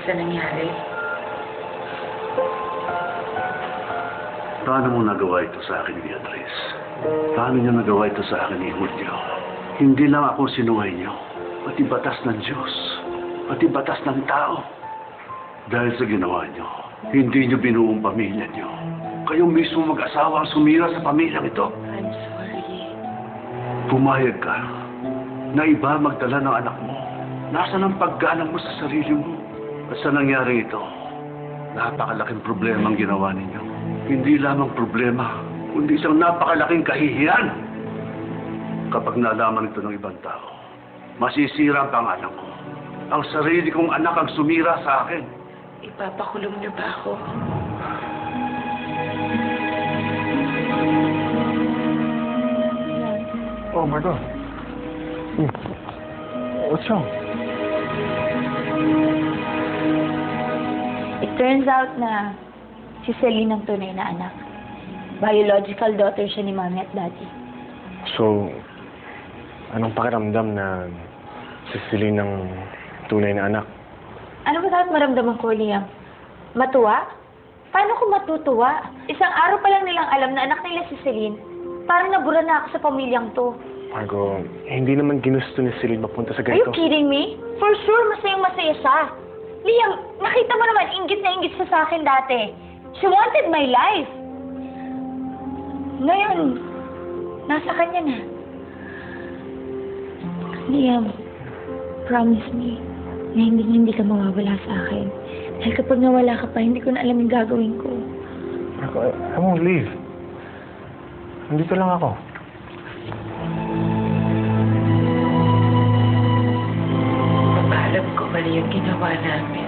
sa nangyari. Paano mo nagawa ito sa akin, Beatrice? Paano niyo nagawa ito sa akin ni Julio? Hindi lang ako sinuway niyo, pati batas ng Diyos, pati batas ng tao. Dahil sa ginawa niyo, hindi niyo binuong pamilya niyo. Kayo mismo mag-asawa ang sumira sa pamilyang ito. I'm sorry. Pumayag ka na iba magdala ng anak mo. Nasaan ang paggalang mo sa sarili mo? At sa nangyaring ito, napakalaking problema ang ginawa ninyo. Hindi lamang problema, kundi isang napakalaking kahihiyan. Kapag nalaman ito ng ibang tao, masisira ang pangalan ko. Ang sarili kong anak ang sumira sa akin. Ipapakulong niyo ba ako? Oh my God. What's wrong? It turns out na si Celine ang tunay na anak. Biological daughter siya ni Mommy at Daddy. So, anong pakiramdam na si Celine ang tunay na anak? Ano ba dapat maramdaman ko, Liam? Matuwa? Paano ko matutuwa? Isang araw pa lang nilang alam na anak nila si Celine. Parang nabura na ako sa pamilyang to. Margo, hindi naman ginusto ni Celine mapunta sa Are you ganito. kidding me? For sure, masayang-masaya siya. Liam, nakita mo naman, inggit na inggit siya sa akin dati. She wanted my life. Ngayon, nasa kanya na. Liam, promise me na hindi ka mawawala sa akin. Dahil kapag nawala ka pa, hindi ko na alam yung gagawin ko. Margo, I won't leave. Nandito lang ako. Alam ko mali yung ginawa namin.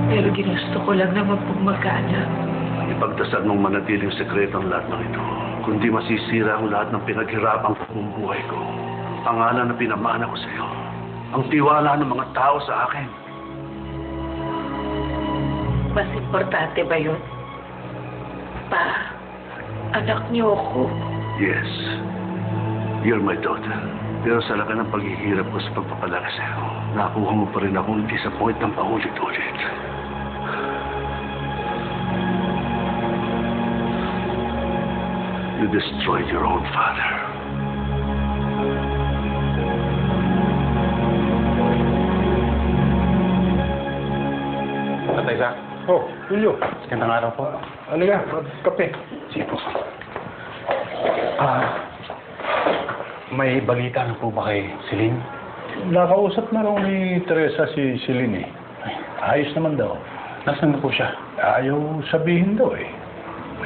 Pero ginusto ko lang naman pong magkaanak. Ipagdasal mong manatiling sekreto ang lahat ng ito. Kundi masisira ang lahat ng pinaghirapang pamumuhay ko. Pangalan na pinamana ko sa iyo. Ang tiwala ng mga tao sa akin. Mas importante ba yun? Pa, anak niyo ako. Yes, you're my daughter. Pero sa laki ng paghihirap ko sa pagpapalaki sa iyo, nakuha mo pa rin akong disappoint ng paulit-ulit. You destroyed your own father. Tatay Zach. Oh, Julio. Magandang araw po. Ano ka? Kape. Sige po. May balita na po ba kay Celine? Nakausap na raw ni Teresa si Celine eh. Ayos naman daw. Nasaan na po siya? Ayaw sabihin daw eh.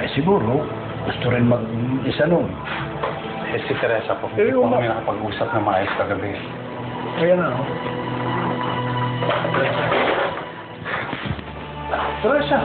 Ay siguro, gusto rin mag-isa nun. Eh, si Teresa po. Hindi po kami nakapag-usap na maayos kagabi. Kaya na, oh. Teresa!